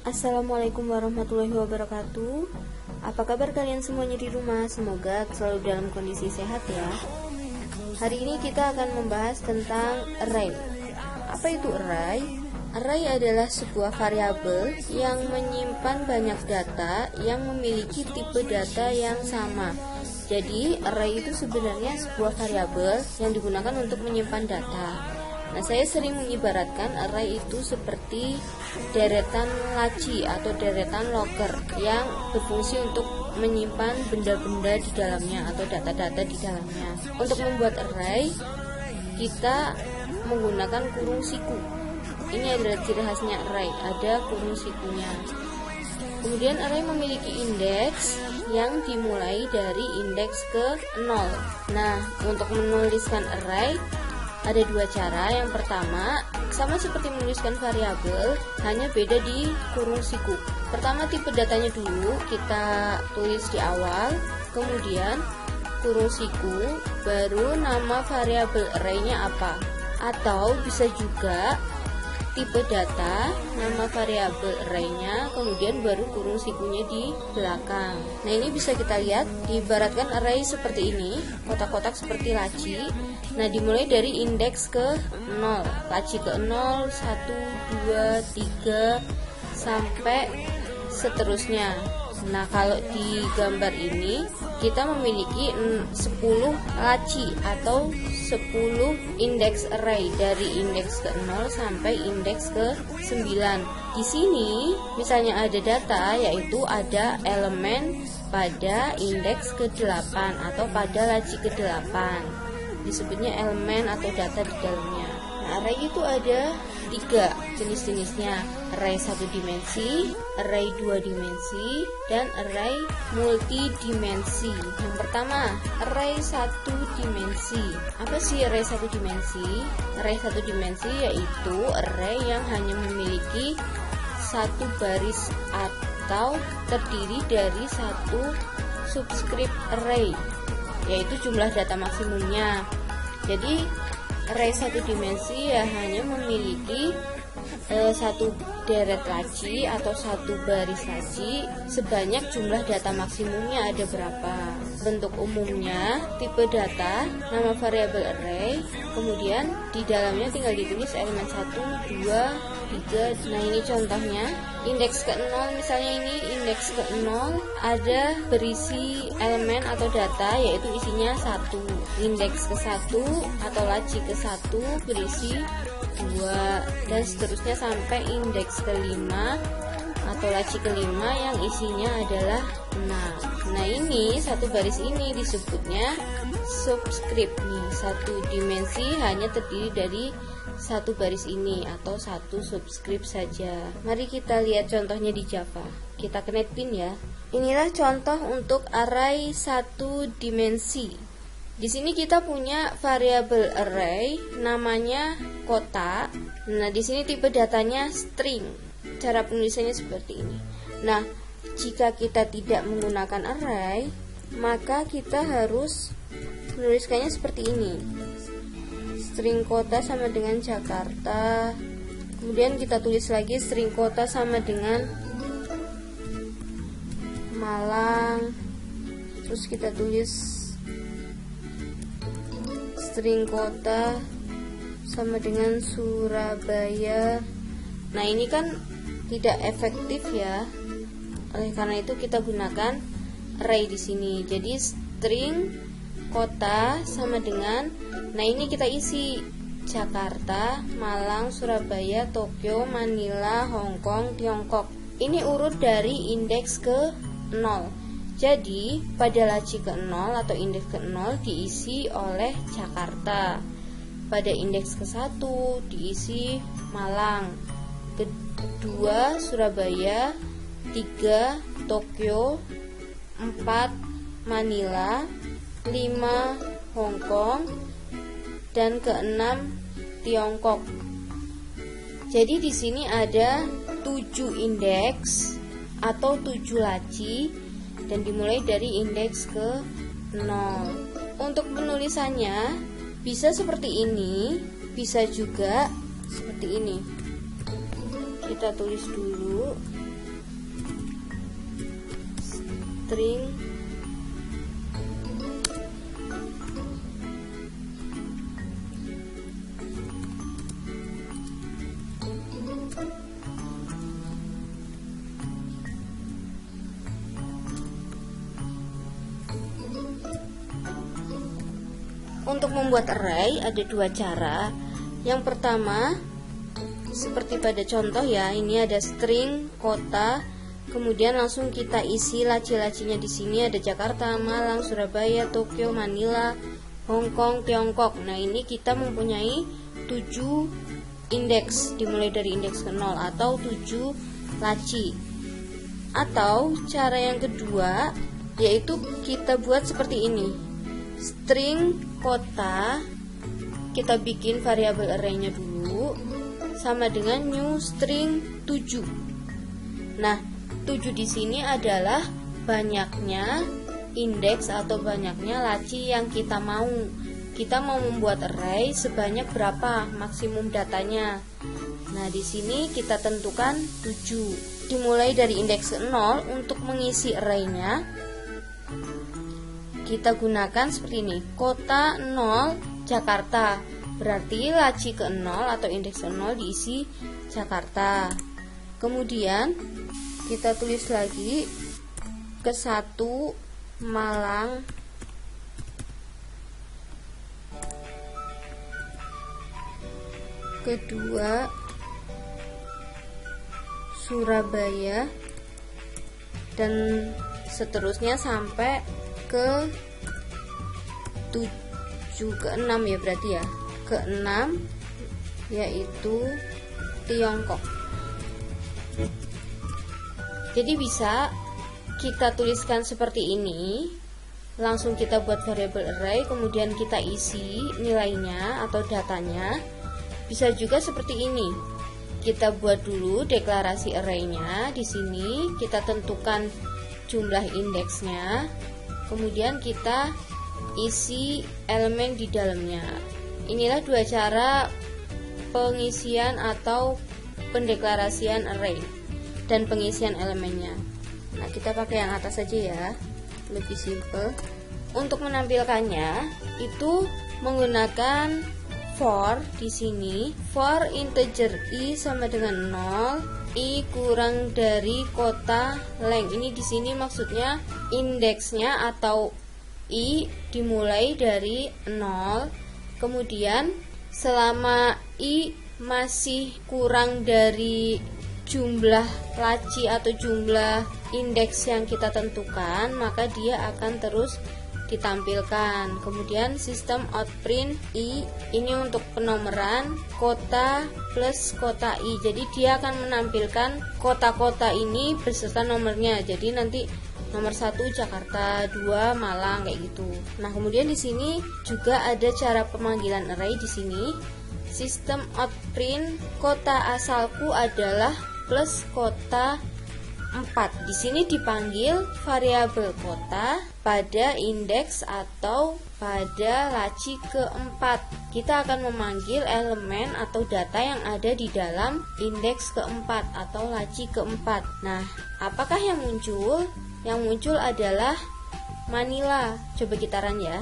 Assalamualaikum warahmatullahi wabarakatuh. Apa kabar kalian semuanya di rumah? Semoga selalu dalam kondisi sehat ya. Hari ini kita akan membahas tentang array. Apa itu array? Array adalah sebuah variabel yang menyimpan banyak data yang memiliki tipe data yang sama. Jadi array itu sebenarnya sebuah variabel yang digunakan untuk menyimpan data. Nah, saya sering mengibaratkan array itu seperti deretan laci atau deretan locker yang berfungsi untuk menyimpan benda-benda di dalamnya atau data-data di dalamnya. Untuk membuat array, kita menggunakan kurung siku. Ini adalah ciri khasnya array, ada kurung sikunya. Kemudian array memiliki indeks yang dimulai dari indeks ke 0. Nah, untuk menuliskan array ada dua cara. Yang pertama, sama seperti menuliskan variabel, hanya beda di kurung siku. Pertama, tipe datanya dulu kita tulis di awal, kemudian kurung siku, baru nama variabel array-nya apa. Atau bisa juga tipe data, nama variabel array-nya, kemudian baru kurung sikunya di belakang. Nah, ini bisa kita lihat diibaratkan array seperti ini, kotak-kotak seperti laci. Nah, dimulai dari indeks ke 0, laci ke 0, 1, 2, 3, sampai seterusnya. Nah, kalau di gambar ini kita memiliki 10 laci atau 10 indeks array dari indeks ke 0 sampai indeks ke 9. Di sini misalnya ada data, yaitu ada elemen pada indeks ke-8 atau pada laci ke-8. Disebutnya elemen atau data di dalamnya. Nah, array itu ada 3 jenis-jenisnya: array 1 dimensi, array 2 dimensi, dan array multidimensi. Yang pertama, array 1 dimensi. Apa sih array 1 dimensi? Array 1 dimensi yaitu array yang hanya memiliki satu baris atau terdiri dari satu subscript array, yaitu jumlah data maksimumnya. Jadi array 1 dimensi ya hanya memiliki satu deret laci atau satu baris laci sebanyak jumlah data maksimumnya ada berapa. Bentuk umumnya tipe data, nama variabel array, kemudian di dalamnya tinggal ditulis elemen 1, 2, 3. Nah, ini contohnya. Indeks ke 0 misalnya, ini indeks ke 0 ada berisi elemen atau data yaitu isinya 1. Indeks ke 1 atau laci ke 1 berisi 2, dan seterusnya sampai indeks ke 5 atau laci ke 5 yang isinya adalah 6. Nah, ini satu baris ini disebutnya subscript nih. Satu dimensi hanya terdiri dari satu baris ini atau satu subscript saja. Mari kita lihat contohnya di Java. Kita connectin ya. Inilah contoh untuk array 1 dimensi. Di sini kita punya variabel array namanya kota. Nah, di sini tipe datanya string. Cara penulisannya seperti ini. Nah, jika kita tidak menggunakan array, maka kita harus menuliskannya seperti ini. String kota sama dengan Jakarta. Kemudian kita tulis lagi string kota sama dengan Malang. Terus kita tulis string kota sama dengan Surabaya. Nah, ini kan tidak efektif ya. Oleh karena itu kita gunakan array di sini. Jadi string kota sama dengan, nah ini kita isi Jakarta, Malang, Surabaya, Tokyo, Manila, Hong Kong, Tiongkok. Ini urut dari indeks ke 0. Jadi pada laci ke 0 atau indeks ke 0 diisi oleh Jakarta. Pada indeks ke 1 diisi Malang, kedua Surabaya, 3 Tokyo, 4 Manila, 5 Hong Kong, dan ke-6 Tiongkok. Jadi di sini ada 7 indeks atau 7 laci dan dimulai dari indeks ke 0. Untuk penulisannya bisa seperti ini, bisa juga seperti ini. Kita tulis dulu string Untuk membuat array ada dua cara. Yang pertama, seperti pada contoh ya, ini ada string kota, kemudian langsung kita isi laci-lacinya. Di sini ada Jakarta, Malang, Surabaya, Tokyo, Manila, Hong Kong, Tiongkok. Nah, ini kita mempunyai 7 indeks, dimulai dari indeks ke 0 atau 7 laci. Atau cara yang kedua yaitu kita buat seperti ini. String kota, kita bikin variabel array-nya dulu sama dengan new string 7. Nah, 7 di sini adalah banyaknya indeks atau banyaknya laci yang kita mau. Kita mau membuat array sebanyak berapa maksimum datanya. Nah, di sini kita tentukan 7. Dimulai dari indeks 0. Untuk mengisi array-nya kita gunakan seperti ini. Kota 0 Jakarta. Berarti laci ke 0 atau indeks ke 0 diisi Jakarta. Kemudian kita tulis lagi ke 1 Malang, kedua Surabaya, dan seterusnya sampai ke 7 ke 6 ya, berarti ya ke 6 yaitu Tiongkok. Jadi bisa kita tuliskan seperti ini, langsung kita buat variabel array, kemudian kita isi nilainya atau datanya. Bisa juga seperti ini, kita buat dulu deklarasi array-nya. Di sini kita tentukan jumlah indeksnya, kemudian kita isi elemen di dalamnya. Inilah dua cara pengisian atau pendeklarasian array dan pengisian elemennya. Nah, kita pakai yang atas saja ya, lebih simple. Untuk menampilkannya itu menggunakan for. Di sini for integer i sama dengan 0, i kurang dari kota length. Ini di sini maksudnya indeksnya atau i dimulai dari 0. Kemudian selama i masih kurang dari jumlah laci atau jumlah indeks yang kita tentukan, maka dia akan terus ditampilkan. Kemudian sistem outprint i, ini untuk penomoran kota plus kota i. Jadi dia akan menampilkan kota-kota ini beserta nomornya. Jadi nanti nomor 1 Jakarta, 2 Malang, kayak gitu. Nah, kemudian di sini juga ada cara pemanggilan array. Di sini sistem outprint kota asalku adalah plus kota 4. Di sini dipanggil variabel kota pada indeks atau pada laci keempat. Kita akan memanggil elemen atau data yang ada di dalam indeks keempat atau laci keempat. Nah, apakah yang muncul? Yang muncul adalah Manila. Coba kita run ya.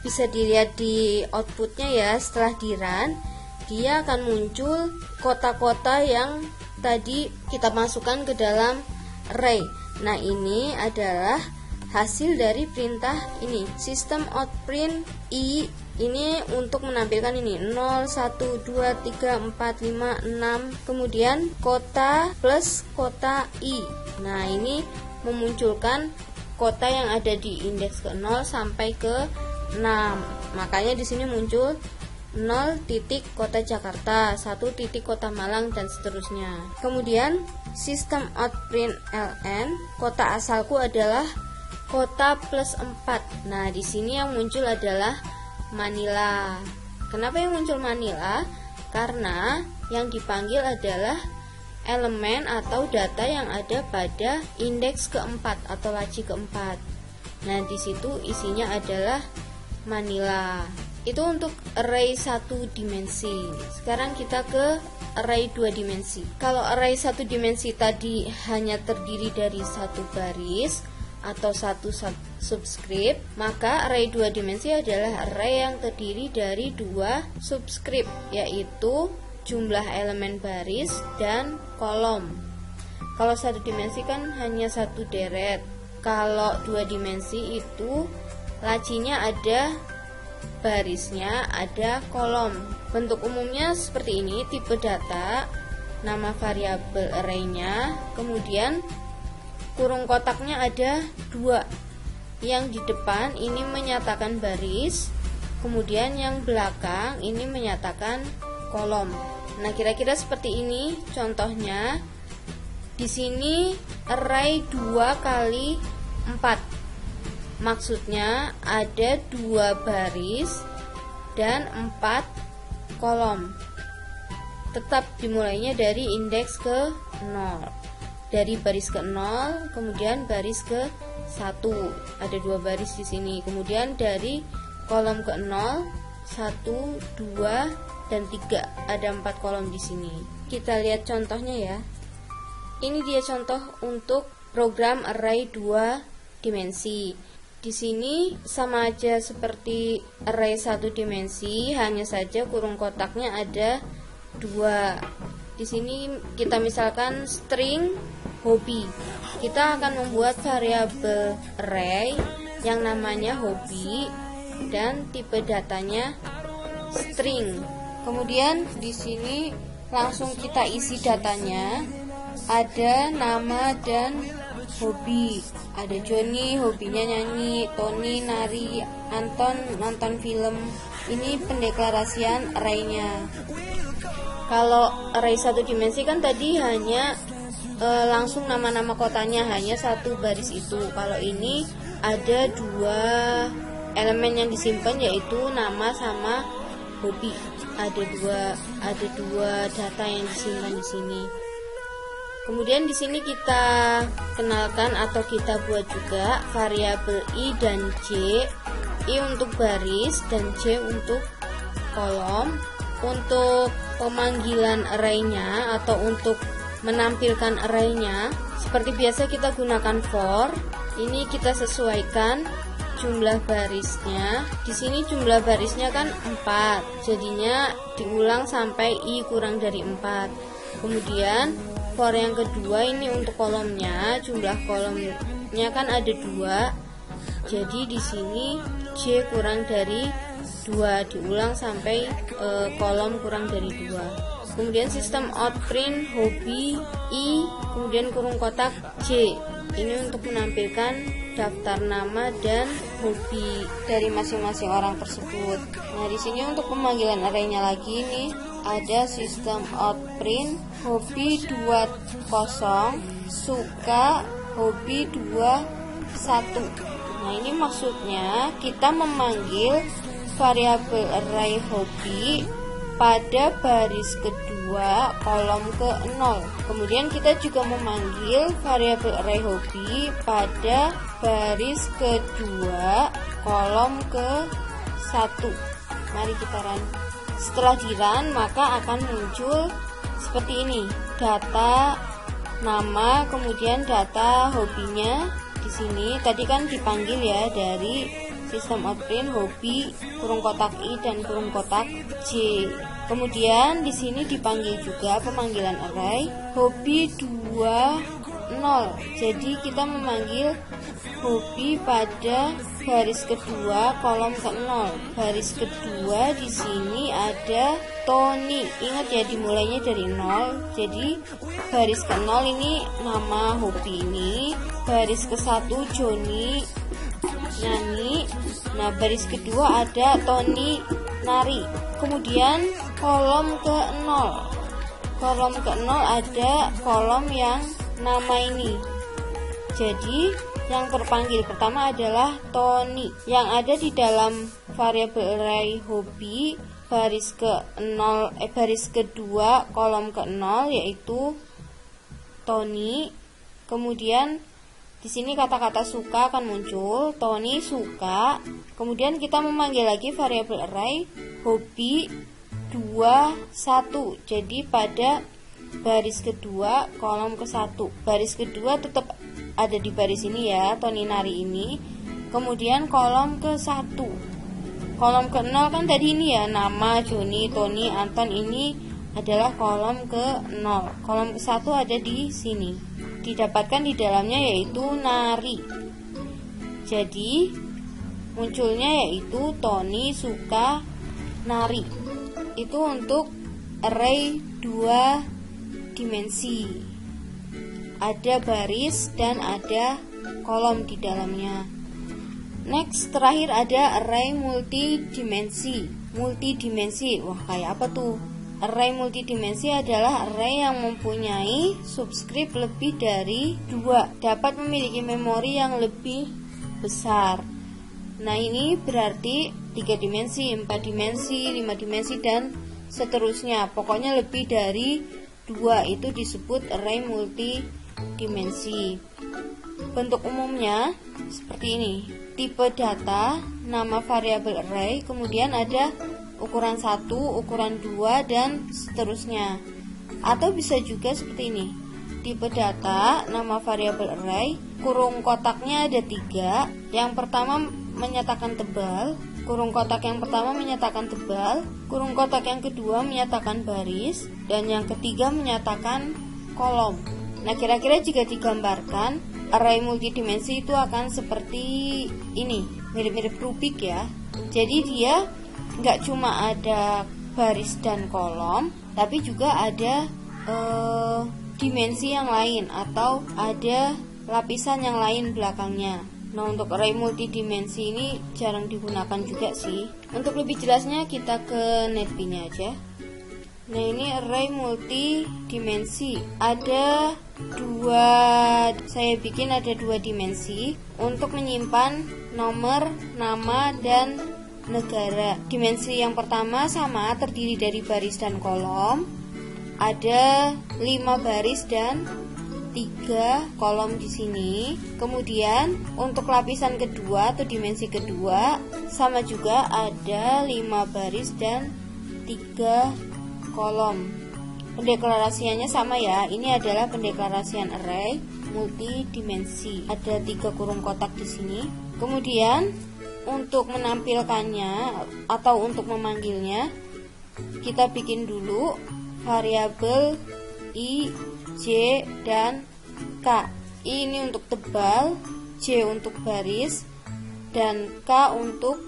Bisa dilihat di outputnya ya. Setelah di run, dia akan muncul kota-kota yang tadi kita masukkan ke dalam array. Nah, ini adalah hasil dari perintah ini, sistem outprint i. Ini untuk menampilkan ini 0, 1, 2, 3, 4, 5, 6, kemudian kota plus kota i. Nah, ini memunculkan kota yang ada di indeks ke 0 sampai ke 6. Makanya di sini muncul 0 titik kota Jakarta, 1 titik kota Malang, dan seterusnya. Kemudian sistem outprint ln, kota asalku adalah kota plus 4. Nah, di sini yang muncul adalah Manila. Kenapa yang muncul Manila? Karena yang dipanggil adalah elemen atau data yang ada pada indeks keempat atau laci keempat. Nah, di situ isinya adalah Manila. Itu untuk array 1 dimensi. Sekarang kita ke array 2 dimensi. Kalau array 1 dimensi tadi hanya terdiri dari satu baris atau satu subscript, maka array 2 dimensi adalah array yang terdiri dari 2 subscript, yaitu jumlah elemen baris dan kolom. Kalau satu dimensi kan hanya satu deret. Kalau 2 dimensi itu lacinya ada barisnya, ada kolom. Bentuk umumnya seperti ini, tipe data, nama variabel array-nya, kemudian kurung kotaknya ada 2. Yang di depan ini menyatakan baris, kemudian yang belakang ini menyatakan kolom. Nah, kira-kira seperti ini contohnya. Di sini array 2 kali 4. Maksudnya ada 2 baris dan 4 kolom. Tetap dimulainya dari indeks ke 0. Dari baris ke 0, kemudian baris ke 1. Ada 2 baris di sini. Kemudian dari kolom ke 0, 1, 2, dan 3. Ada 4 kolom di sini. Kita lihat contohnya ya. Ini dia contoh untuk program array 2 dimensi. Di sini sama aja seperti array 1 dimensi, hanya saja kurung kotaknya ada 2. Di sini kita misalkan string hobi. Kita akan membuat variabel array yang namanya hobi dan tipe datanya string. Kemudian di sini langsung kita isi datanya. Ada nama dan hobi. Ada Joni, hobinya nyanyi, Tony nari, Anton nonton film. Ini pendeklarasian array-nya. Kalau array 1 dimensi kan tadi hanya langsung nama-nama kotanya, hanya 1 baris itu. Kalau ini ada 2 elemen yang disimpan, yaitu nama sama hobi. Ada dua data yang disimpan di sini. Kemudian di sini kita kenalkan atau kita buat juga variabel i dan j. I untuk baris dan j untuk kolom. Untuk pemanggilan array-nya atau untuk menampilkan array-nya, seperti biasa kita gunakan for. Ini kita sesuaikan jumlah barisnya. Di sini jumlah barisnya kan 4. Jadinya diulang sampai i kurang dari 4. Kemudian for yang kedua ini untuk kolomnya, jumlah kolomnya kan ada 2. Jadi di sini j kurang dari 2, diulang sampai kolom kurang dari 2. Kemudian sistem outprint hobi i, kemudian kurung kotak j. Ini untuk menampilkan daftar nama dan hobi dari masing-masing orang tersebut. Nah, di sini untuk pemanggilan array-nya lagi nih, ada sistem outprint hobi 20 suka hobi 21. Nah, ini maksudnya kita memanggil variabel array hobi pada baris kedua kolom ke 0. Kemudian kita juga memanggil variabel array hobi pada baris kedua kolom ke 1. Mari kita run. Setelah di run, maka akan muncul seperti ini. Data nama, kemudian data hobinya di sini. Tadi kan dipanggil ya dari sistem outprint hobi kurung kotak i dan kurung kotak j. Kemudian di sini dipanggil juga pemanggilan array hobi 20. Jadi kita memanggil hobi pada baris kedua kolom ke 0. Baris kedua di sini ada Tony. Ingat ya, dimulainya dari 0. Jadi baris ke 0 ini nama hobi ini. Baris ke 1 Joni nyanyi. Nah, baris kedua ada Tony nari. Kemudian kolom ke 0. Kolom ke 0 ada kolom yang nama ini. Jadi yang terpanggil pertama adalah Tony. Yang ada di dalam variabel array hobi baris ke 0 baris kedua kolom ke 0 yaitu Tony. Kemudian di sini kata-kata suka akan muncul, Tony suka. Kemudian kita memanggil lagi variabel array hobi 21. Jadi pada baris kedua kolom ke 1. Baris kedua tetap ada di baris ini ya, Tony Nari ini. Kemudian kolom ke-1, kolom ke-0 kan tadi ini ya, nama, Joni, Tony, Anton, ini adalah kolom ke-0. Kolom ke-1 ada di sini, didapatkan di dalamnya yaitu Nari. Jadi munculnya yaitu Tony suka nari. Itu untuk array 2 dimensi. Ada baris dan ada kolom di dalamnya. Next, terakhir ada array multidimensi. Multidimensi, wah kayak apa tuh? Array multidimensi adalah array yang mempunyai subscript lebih dari 2, dapat memiliki memori yang lebih besar. Nah, ini berarti 3 dimensi, 4 dimensi, 5 dimensi, dan seterusnya. Pokoknya lebih dari 2 itu disebut array multidimensi. Bentuk umumnya seperti ini. Tipe data, nama variabel array, kemudian ada ukuran 1, ukuran 2, dan seterusnya. Atau bisa juga seperti ini. Tipe data, nama variabel array, kurung kotaknya ada 3. Yang pertama menyatakan tebal, kurung kotak yang pertama menyatakan tebal, kurung kotak yang kedua menyatakan baris, dan yang ketiga menyatakan kolom. Nah, kira-kira jika digambarkan, array multidimensi itu akan seperti ini, mirip-mirip Rubik ya. Jadi dia nggak cuma ada baris dan kolom, tapi juga ada dimensi yang lain atau ada lapisan yang lain belakangnya. Nah, untuk array multidimensi ini jarang digunakan juga sih. Untuk lebih jelasnya kita ke NetBeans aja. Nah, ini array multidimensi. Ada saya bikin ada 2 dimensi untuk menyimpan nomor, nama, dan negara. Dimensi yang pertama sama, terdiri dari baris dan kolom. Ada 5 baris dan 3 kolom di sini. Kemudian untuk lapisan kedua atau dimensi kedua sama juga, ada 5 baris dan 3 kolom. Pendeklarasiannya sama ya. Ini adalah pendeklarasian array multidimensi. Ada 3 kurung kotak di sini. Kemudian untuk menampilkannya atau untuk memanggilnya, kita bikin dulu variabel I, J, dan K. I ini untuk tebal, J untuk baris, dan K untuk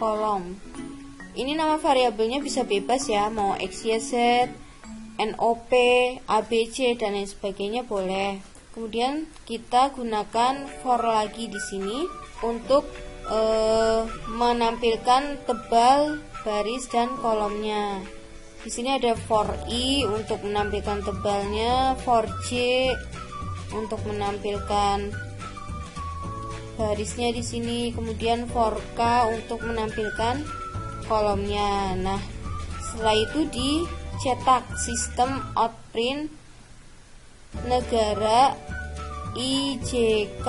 kolom. Ini nama variabelnya bisa bebas ya, mau X, Y, Z, NOP, ABC, dan lain sebagainya boleh. Kemudian kita gunakan for lagi di sini untuk menampilkan tebal, baris, dan kolomnya. Di sini ada for I untuk menampilkan tebalnya, for J untuk menampilkan barisnya di sini, kemudian for K untuk menampilkan kolomnya. Nah, setelah itu dicetak sistem outprint negara IJK.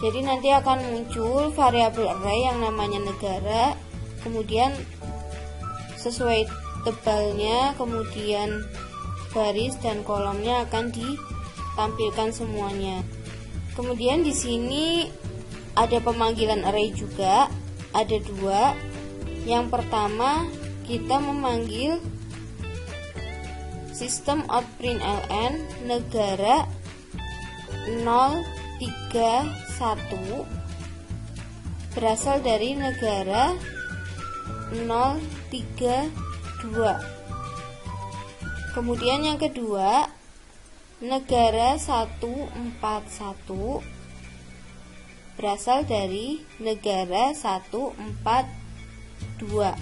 Jadi nanti akan muncul variabel array yang namanya negara, kemudian sesuai tebalnya, kemudian baris dan kolomnya akan ditampilkan semuanya. Kemudian di sini ada pemanggilan array juga, ada 2. Yang pertama kita memanggil sistem outprint ln negara 031 berasal dari negara 032. Kemudian yang kedua, negara 141 berasal dari negara 142.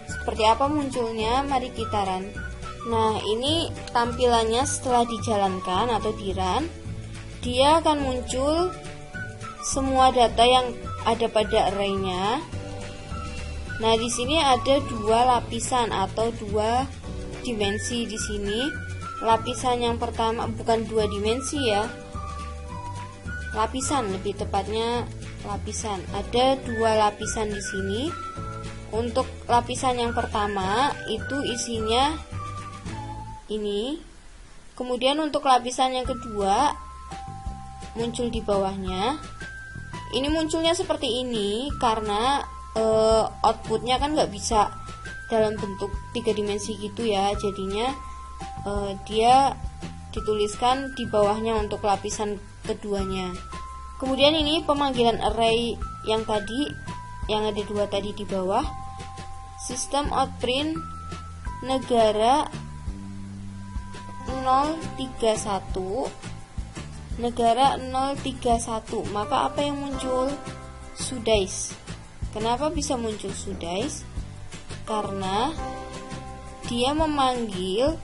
Seperti apa munculnya? Mari kita run. Nah, ini tampilannya setelah dijalankan atau di run. Dia akan muncul semua data yang ada pada array-nya. Nah, di sini ada 2 lapisan atau 2 dimensi di sini. Lapisan yang pertama, bukan 2 dimensi ya. Lapisan, lebih tepatnya lapisan. Ada 2 lapisan di sini. Untuk lapisan yang pertama itu isinya ini. Kemudian untuk lapisan yang kedua muncul di bawahnya. Ini munculnya seperti ini karena outputnya kan nggak bisa dalam bentuk 3 dimensi gitu ya, jadinya dia dituliskan di bawahnya untuk lapisan keduanya. Kemudian ini pemanggilan array yang tadi, yang ada 2 tadi di bawah. Sistem outprint negara 031, negara 031, maka apa yang muncul? Sudice. Kenapa bisa muncul Sudice? Karena dia memanggil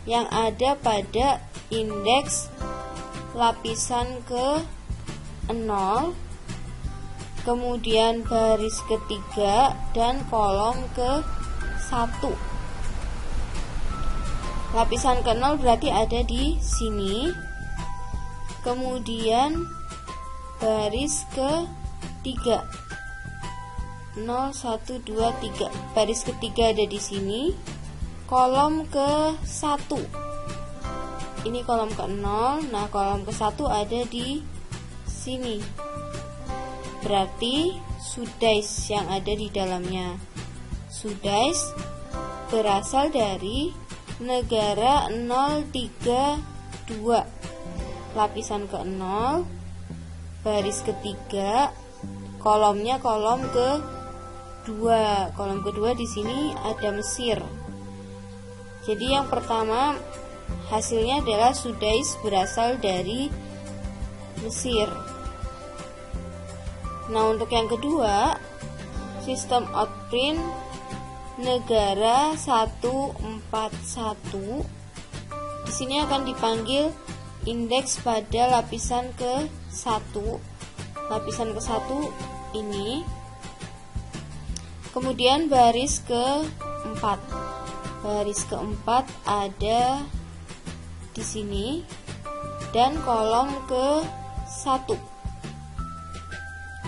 yang ada pada indeks lapisan ke 0, kemudian baris ketiga dan kolom ke 1. Lapisan ke 0 berarti ada di sini, kemudian baris ke 3, 0, 1, 2, 3, baris ketiga ada di sini, kolom ke 1, ini kolom ke 0, nah kolom ke 1 ada di sini, berarti Sudice yang ada di dalamnya. Sudice berasal dari negara 032, lapisan ke 0, baris ketiga, kolomnya kolom ke 2, kolom kedua di sini ada Mesir. Jadi yang pertama hasilnya adalah Sudice berasal dari Mesir. Nah, untuk yang kedua, sistem outprint negara 141. Di sini akan dipanggil indeks pada lapisan ke 1. Lapisan ke 1 ini. Kemudian baris ke-4. Baris ke-4 ada di sini dan kolom ke-1.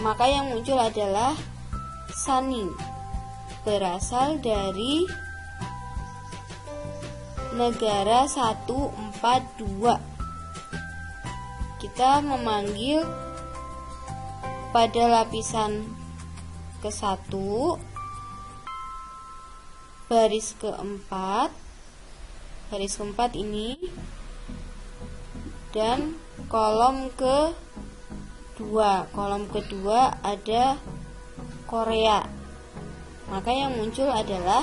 Maka yang muncul adalah Sunny, berasal dari negara 142. Kita memanggil pada lapisan ke-1, baris ke-4, baris ke-4 ini, dan kolom ke-2. Kolom kedua ada Korea. Maka yang muncul adalah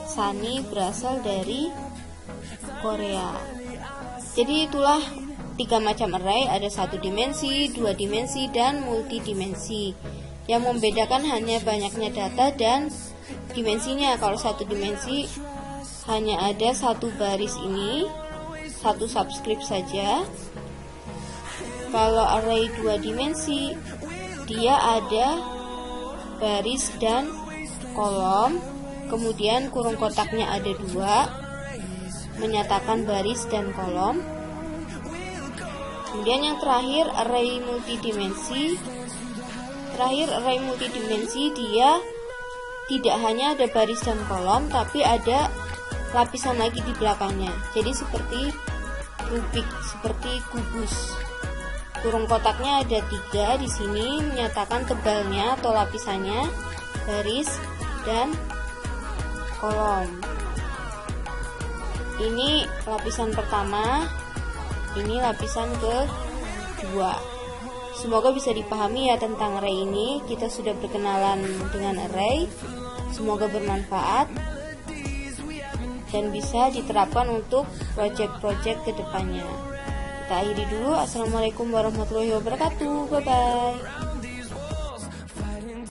Sunny berasal dari Korea. Jadi itulah 3 macam array, ada 1 dimensi, 2 dimensi, dan multidimensi. Yang membedakan hanya banyaknya data dan dimensinya. Kalau 1 dimensi hanya ada 1 baris ini, 1 subscript saja. Kalau array 2 dimensi, dia ada baris dan kolom, kemudian kurung kotaknya ada 2, menyatakan baris dan kolom. Kemudian yang terakhir array multidimensi. Array multidimensi dia tidak hanya ada baris dan kolom, tapi ada lapisan lagi di belakangnya. Jadi seperti Rubik, seperti kubus. Kurung kotaknya ada 3 di sini, menyatakan tebalnya atau lapisannya, baris dan kolom. Ini lapisan pertama, ini lapisan kedua. Semoga bisa dipahami ya tentang array ini. Kita sudah berkenalan dengan array. Semoga bermanfaat dan bisa diterapkan untuk project-project kedepannya. Kita akhiri dulu. Assalamualaikum warahmatullahi wabarakatuh. Bye bye.